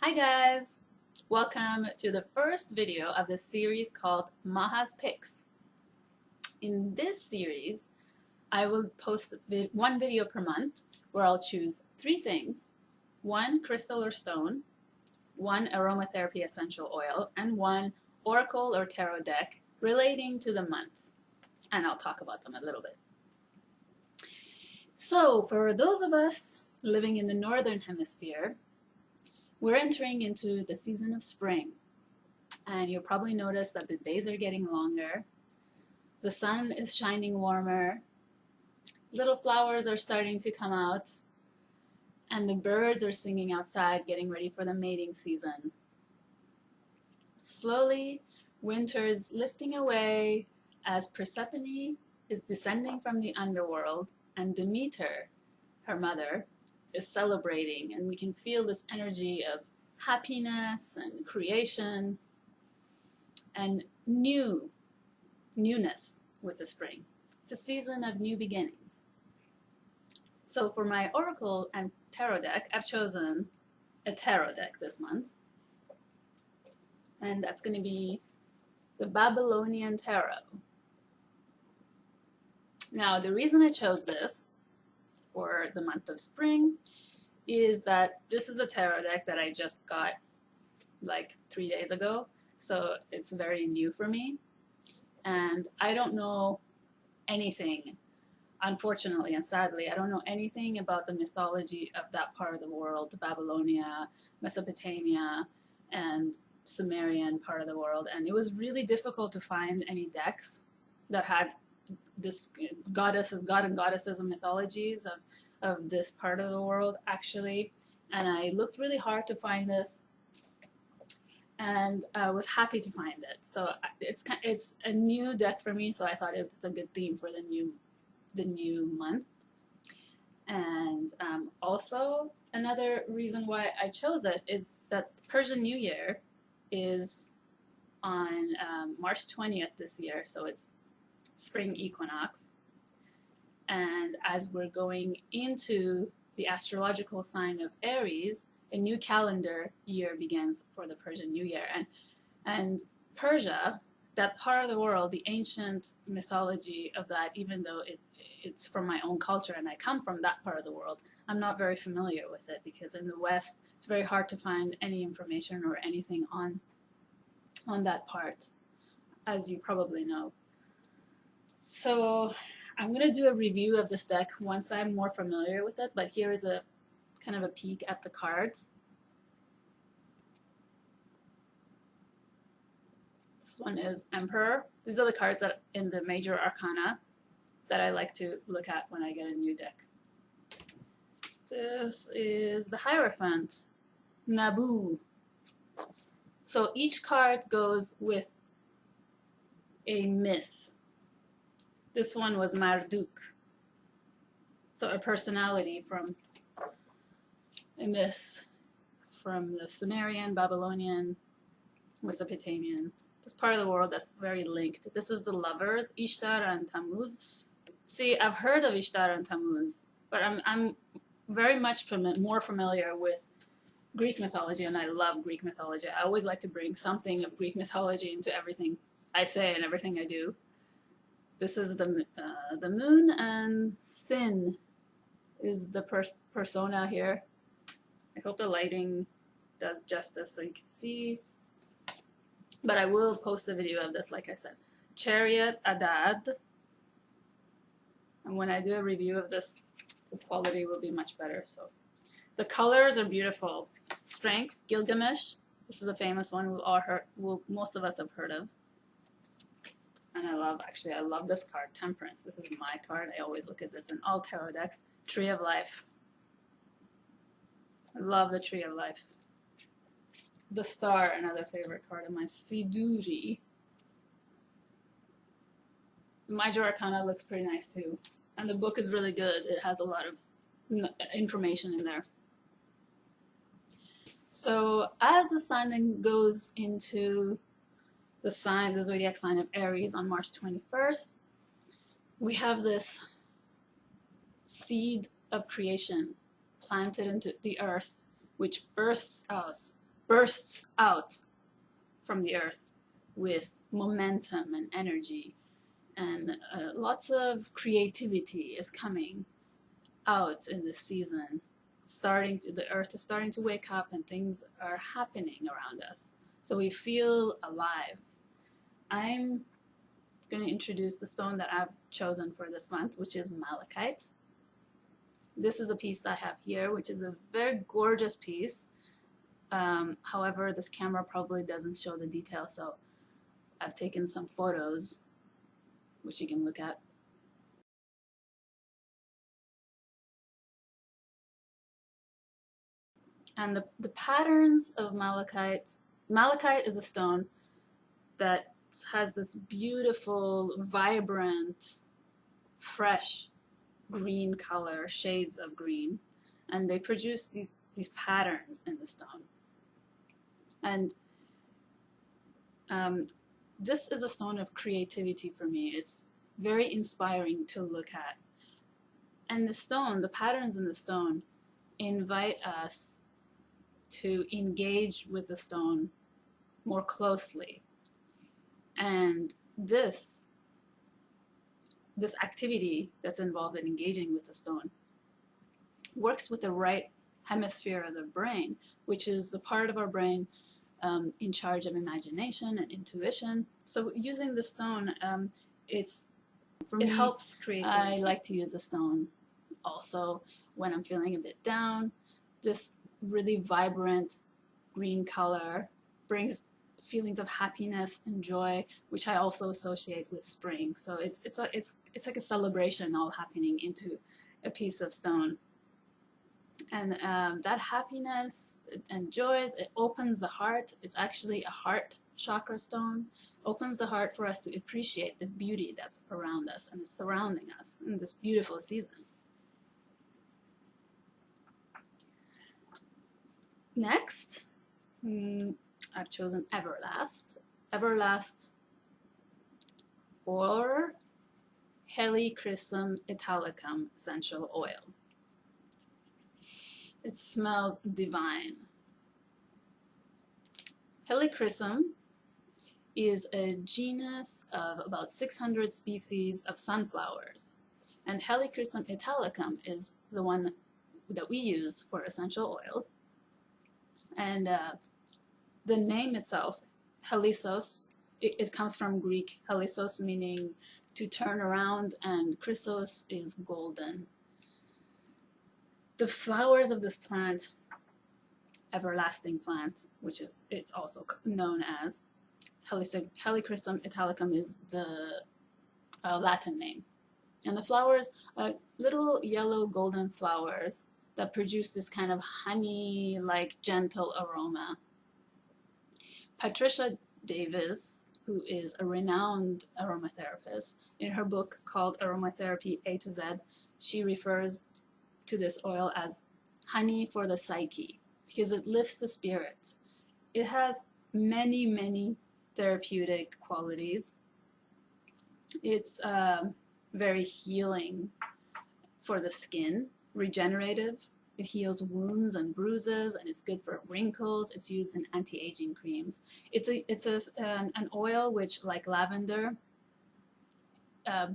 Hi guys! Welcome to the first video of this series called Maha's Pics. In this series, I will post one video per month where I'll choose three things: one crystal or stone, one aromatherapy essential oil, and one oracle or tarot deck relating to the month. And I'll talk about them a little bit. So for those of us living in the northern hemisphere, we're entering into the season of spring, and you'll probably notice that the days are getting longer, the sun is shining warmer, little flowers are starting to come out, and the birds are singing outside, getting ready for the mating season. Slowly, winter is lifting away as Persephone is descending from the underworld, and Demeter, her mother, is celebrating, and we can feel this energy of happiness and creation and newness with the spring. It's a season of new beginnings. So for my oracle and tarot deck, I've chosen a tarot deck this month, and that's going to be the Babylonian Tarot. Now, the reason I chose this for the month of spring is that this is a tarot deck that I just got like 3 days ago, so it's very new for me, and I don't know anything, unfortunately and sadly, I don't know anything about the mythology of that part of the world, Babylonia, Mesopotamia, and Sumerian part of the world, and it was really difficult to find any decks that had this god and goddesses and mythologies of this part of the world, actually. And I looked really hard to find this, and I was happy to find it. So it's a new deck for me, so I thought it's a good theme for the new month. And also another reason why I chose it is that Persian New Year is on March 20th this year, so it's spring equinox, and as we're going into the astrological sign of Aries, a new calendar year begins for the Persian New Year. And Persia, that part of the world, the ancient mythology of that, even though it's from my own culture and I come from that part of the world, I'm not very familiar with it, because in the West it's very hard to find any information or anything on that part, as you probably know. So I'm going to do a review of this deck once I'm more familiar with it, but here is a kind of a peek at the cards. This one is Emperor. These are the cards that in the major arcana that I like to look at when I get a new deck. This is the Hierophant, Nabu. So each card goes with a myth. This one was Marduk, so a personality from a myth from the Sumerian, Babylonian, Mesopotamian, this part of the world that's very linked. This is the Lovers, Ishtar and Tammuz. See, I've heard of Ishtar and Tammuz, but I'm very much more familiar with Greek mythology, and I love Greek mythology. I always like to bring something of Greek mythology into everything I say and everything I do. This is the moon, and Sin is the persona here. I hope the lighting does justice so you can see. But I will post a video of this, like I said. Chariot, Adad. And when I do a review of this, the quality will be much better. So the colors are beautiful. Strength, Gilgamesh. This is a famous one most of us have heard of. And I love this card, Temperance. This is my card. I always look at this in all tarot decks. Tree of Life. I love the Tree of Life. The Star, another favorite card of mine. Siduri. Major Arcana looks pretty nice too. And the book is really good. It has a lot of information in there. So as the sun goes into the zodiac sign of Aries on March 21st, we have this seed of creation planted into the earth, which bursts out bursts out from the earth with momentum and energy, and lots of creativity is coming out in this season. The earth is starting to wake up and things are happening around us. So we feel alive. I'm going to introduce the stone that I've chosen for this month, which is malachite. This is a piece I have here, which is a very gorgeous piece. However, this camera probably doesn't show the detail, so I've taken some photos, which you can look at. And the patterns of malachite is a stone that has this beautiful, vibrant, fresh green color, shades of green, and they produce these patterns in the stone. And this is a stone of creativity for me. It's very inspiring to look at. And the patterns in the stone invite us to engage with the stone more closely. And this activity that's involved in engaging with the stone works with the right hemisphere of the brain, which is the part of our brain in charge of imagination and intuition. So using the stone, it helps creativity. I like to use the stone also when I'm feeling a bit down. This really vibrant green color brings feelings of happiness and joy, which I also associate with spring. So it's like a celebration all happening into a piece of stone. And that happiness and joy, it opens the heart. It's actually a heart chakra stone. Opens the heart for us to appreciate the beauty that's around us and is surrounding us in this beautiful season. Next, I've chosen everlast or Helichrysum Italicum essential oil. It smells divine. Helichrysum is a genus of about 600 species of sunflowers, and Helichrysum Italicum is the one that we use for essential oils. And the name itself, Helichrysum, it comes from Greek helichrys, meaning to turn around, and chrysos is golden. The flowers of this plant, everlasting plant, which is it's also known as Helichrysum Italicum, is the Latin name. And the flowers are little yellow golden flowers that produce this kind of honey-like gentle aroma. Patricia Davis, who is a renowned aromatherapist, in her book called Aromatherapy A to Z, she refers to this oil as honey for the psyche because it lifts the spirits. It has many, many therapeutic qualities. It's very healing for the skin, regenerative. It heals wounds and bruises, and it's good for wrinkles. It's used in anti-aging creams. It's an oil which, like lavender,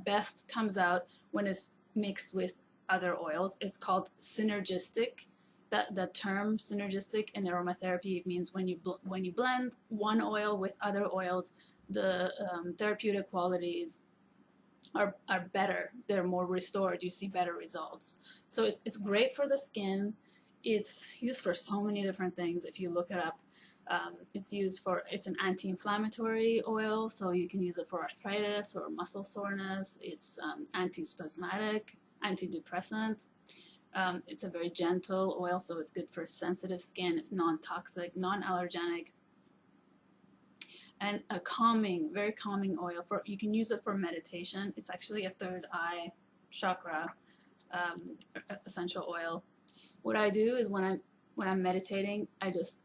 best comes out when it's mixed with other oils. It's called synergistic. That term synergistic in aromatherapy means when you blend one oil with other oils, the therapeutic qualities are better. They're more restored. You see better results. So it's great for the skin. It's used for so many different things. If you look it up, it's an anti-inflammatory oil, so you can use it for arthritis or muscle soreness. It's anti-spasmodic, antidepressant. It's a very gentle oil, so it's good for sensitive skin. It's non-toxic, non-allergenic, and a calming, very calming oil. You can use it for meditation. It's actually a third eye chakra essential oil. What I do is when I'm meditating,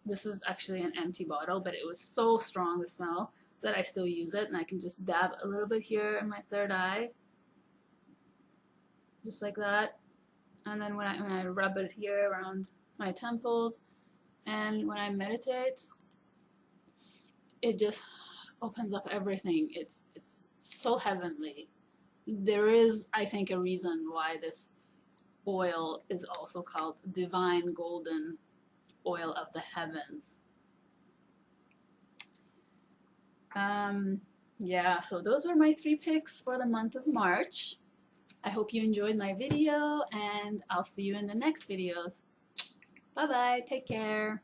this is actually an empty bottle, but it was so strong, the smell, that I still use it, and I can just dab a little bit here in my third eye, just like that. And then when I rub it here around my temples, And when I meditate, it just opens up everything. It's so heavenly. There is, I think, a reason why this oil is also called divine golden oil of the heavens. Yeah, so those were my 3 picks for the month of March. I hope you enjoyed my video, and I'll see you in the next videos. Bye bye, take care.